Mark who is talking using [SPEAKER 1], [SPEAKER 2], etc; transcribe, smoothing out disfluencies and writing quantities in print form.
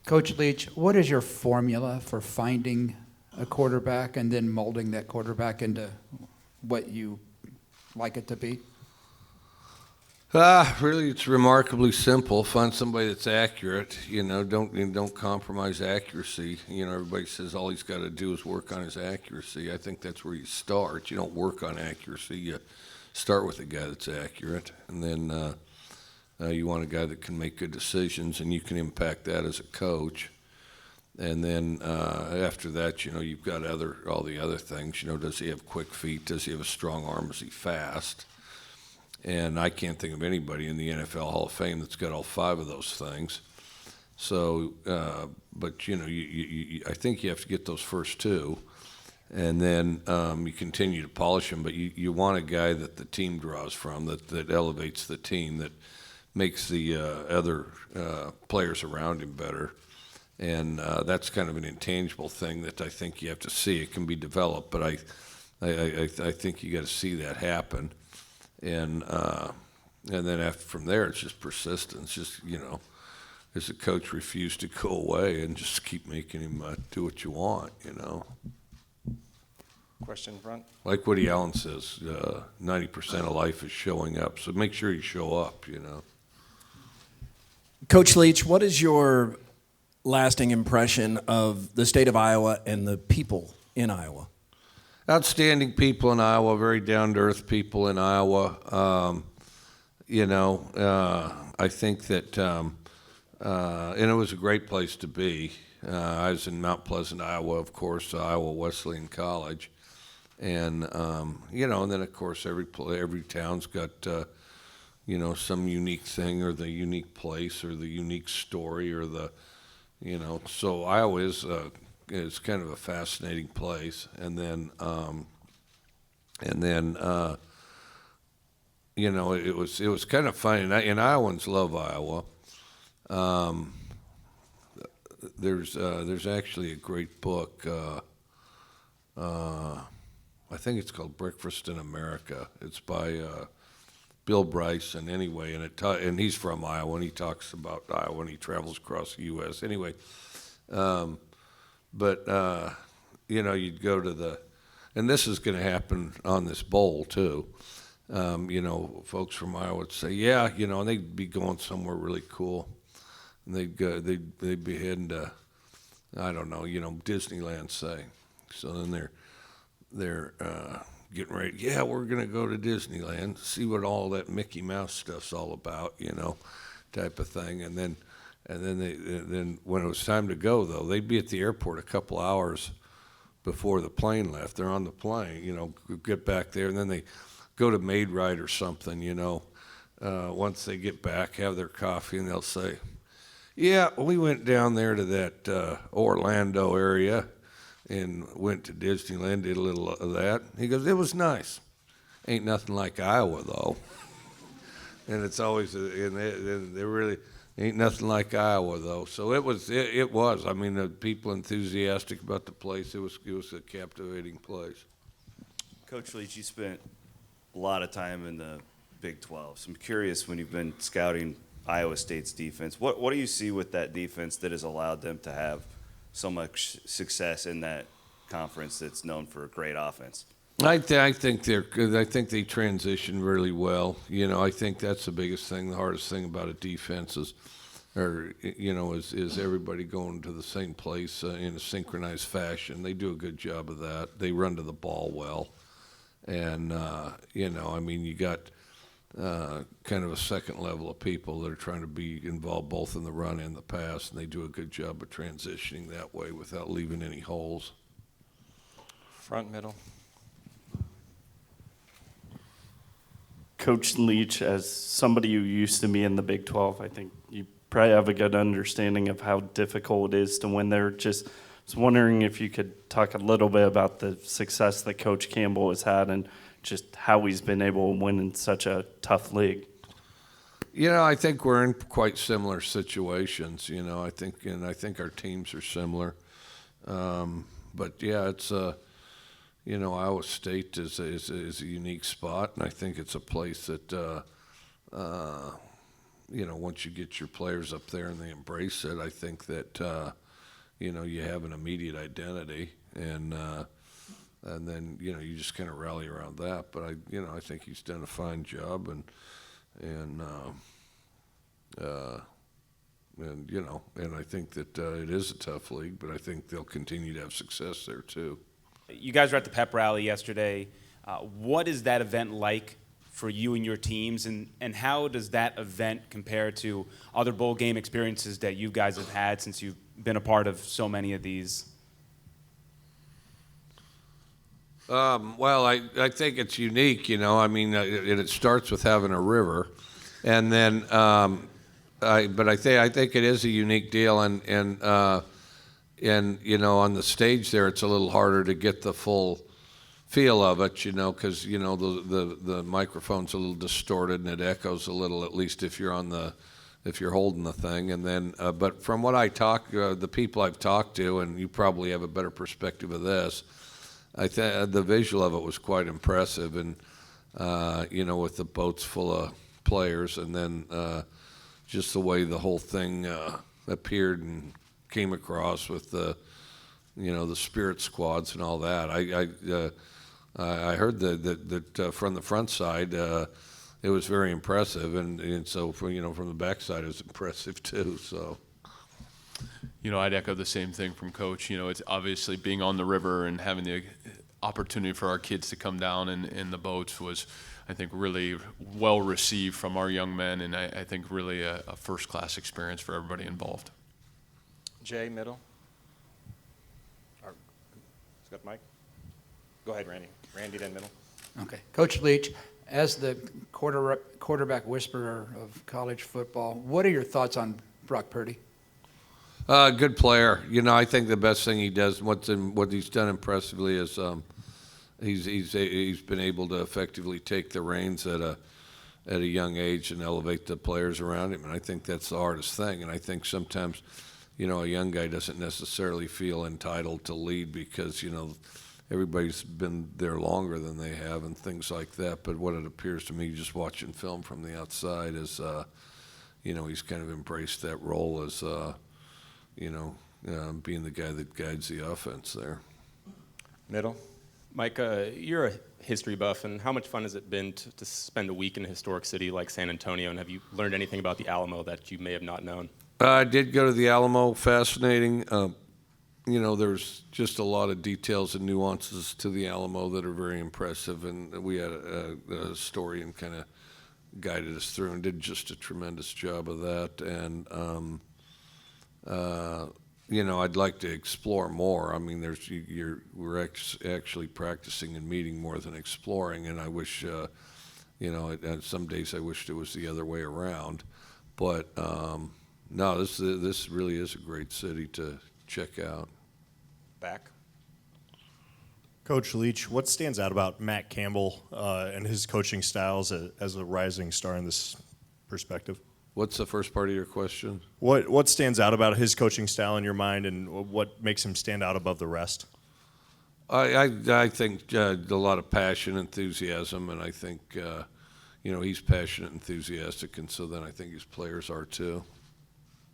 [SPEAKER 1] Coach Leach, what is your formula for finding a quarterback and then molding that quarterback into what you like it to be?
[SPEAKER 2] Really, it's remarkably simple. Find somebody that's accurate. Don't compromise accuracy. Everybody says all he's got to do is work on his accuracy. I think that's where you start. You don't work on accuracy. You start with a guy that's accurate, and then you want a guy that can make good decisions, and you can impact that as a coach. And then after that, you've got all the other things. Does he have quick feet? Does he have a strong arm? Is he fast? And I can't think of anybody in the NFL Hall of Fame that's got all 5 of those things. So, but I think you have to get those first 2, and then you continue to polish them. But you want a guy that the team draws from, that elevates the team, that makes the other players around him better. And that's kind of an intangible thing that I think you have to see. It can be developed, but I think you got to see that happen. And then from there, it's just persistence. Just as a coach, refuse to go away and just keep making him do what you want.
[SPEAKER 3] Question in front.
[SPEAKER 2] Like Woody Allen says, 90% of life is showing up. So make sure you show up.
[SPEAKER 4] Coach Leach, what is your lasting impression of the state of Iowa and the people in Iowa?
[SPEAKER 2] Outstanding people in Iowa, very down-to-earth people in Iowa. I think that, and it was a great place to be. I was in Mount Pleasant, Iowa, of course, Iowa Wesleyan College. And, and then, of course, every town's got, some unique thing or the unique place or the unique story or so Iowa is kind of a fascinating place. And then it was kind of funny, and Iowans love Iowa. There's actually a great book. I think it's called Breakfast in America. It's by Bill Bryson, anyway, and he's from Iowa, and he talks about Iowa, and he travels across the U.S. Anyway, you'd go to and this is going to happen on this bowl too. Folks from Iowa would say, yeah, and they'd be going somewhere really cool, and they'd be heading to, I don't know, Disneyland, say. So then they're getting ready. Yeah, we're going to go to Disneyland, see what all that Mickey Mouse stuff's all about, type of thing. And then when it was time to go, though, they'd be at the airport a couple hours before the plane left. They're on the plane, get back there, and then they go to Maid Ride or something, once they get back, have their coffee, and they'll say, yeah, we went down there to that Orlando area and went to Disneyland, did a little of that. He goes, it was nice. Ain't nothing like Iowa, though. And it's always, and they really, ain't nothing like Iowa, though. So it was. I mean, the people enthusiastic about the place. It was a captivating place.
[SPEAKER 3] Coach Leach, you spent a lot of time in the Big 12. So I'm curious, when you've been scouting Iowa State's defense, what do you see with that defense that has allowed them to have so much success in that conference that's known for a great offense?
[SPEAKER 2] I think they're good. I think they transition really well. I think that's the biggest thing. The hardest thing about a defense is everybody going to the same place in a synchronized fashion. They do a good job of that. They run to the ball well, and you got kind of a second level of people that are trying to be involved both in the run and the pass, and they do a good job of transitioning that way without leaving any holes.
[SPEAKER 3] Front, middle.
[SPEAKER 5] Coach Leach, as somebody who used to be in the Big 12, I think you probably have a good understanding of how difficult it is to win there. Just was wondering if you could talk a little bit about the success that Coach Campbell has had and just how he's been able to win in such a tough league.
[SPEAKER 2] I think we're in quite similar situations. I think our teams are similar. But yeah, it's Iowa State is a unique spot, and I think it's a place that once you get your players up there and they embrace it, I think that, you have an immediate identity, and then, you just kind of rally around that. But I think he's done a fine job, and I think that it is a tough league, but I think they'll continue to have success there too.
[SPEAKER 6] You guys were at the pep rally yesterday. What is that event like for you and your teams, and how does that event compare to other bowl game experiences that you guys have had since you've been a part of so many of these?
[SPEAKER 2] Well, I think it's unique, I mean, it starts with having a river, and then but I think it is a unique deal, and on the stage there, it's a little harder to get the full feel of it, because the microphone's a little distorted and it echoes a little, at least if you're holding the thing. And then, but from what the people I've talked to, and you probably have a better perspective of this, I think the visual of it was quite impressive, and with the boats full of players, and then just the way the whole thing appeared and came across with the spirit squads and all that. I heard that from the front side, it was very impressive, and so from the back side, it was impressive too. So.
[SPEAKER 7] I'd echo the same thing from Coach. It's obviously being on the river and having the opportunity for our kids to come down in the boats was, I think, really well received from our young men, and I think really a first-class experience for everybody involved.
[SPEAKER 8] Jay, middle. Or, who's got the mic? Go ahead, Randy. Randy, then middle.
[SPEAKER 1] Okay. Coach Leach, as the quarterback whisperer of college football, what are your thoughts on Brock Purdy?
[SPEAKER 2] Good player. I think the best thing he does, what he's done impressively is he's been able to effectively take the reins at a young age and elevate the players around him, and I think that's the hardest thing. And I think sometimes, a young guy doesn't necessarily feel entitled to lead because everybody's been there longer than they have and things like that. But what it appears to me, just watching film from the outside, is he's kind of embraced that role as being the guy that guides the offense there.
[SPEAKER 8] Middle.
[SPEAKER 9] Mike, you're a history buff, and how much fun has it been to spend a week in a historic city like San Antonio, and have you learned anything about the Alamo that you may have not known?
[SPEAKER 2] I did go to the Alamo. Fascinating. There's just a lot of details and nuances to the Alamo that are very impressive, and we had a historian kind of guided us through and did just a tremendous job of that. And I'd like to explore more. I mean, we're actually practicing and meeting more than exploring, and I wish, some days I wished it was the other way around. But no, this really is a great city to check out.
[SPEAKER 8] Back.
[SPEAKER 10] Coach Leach, what stands out about Matt Campbell and his coaching styles as a rising star in this perspective?
[SPEAKER 2] What's the first part of your question?
[SPEAKER 10] What stands out about his coaching style in your mind, and what makes him stand out above the rest?
[SPEAKER 2] I think a lot of passion, enthusiasm, and I think he's passionate, enthusiastic, and so then I think his players are too.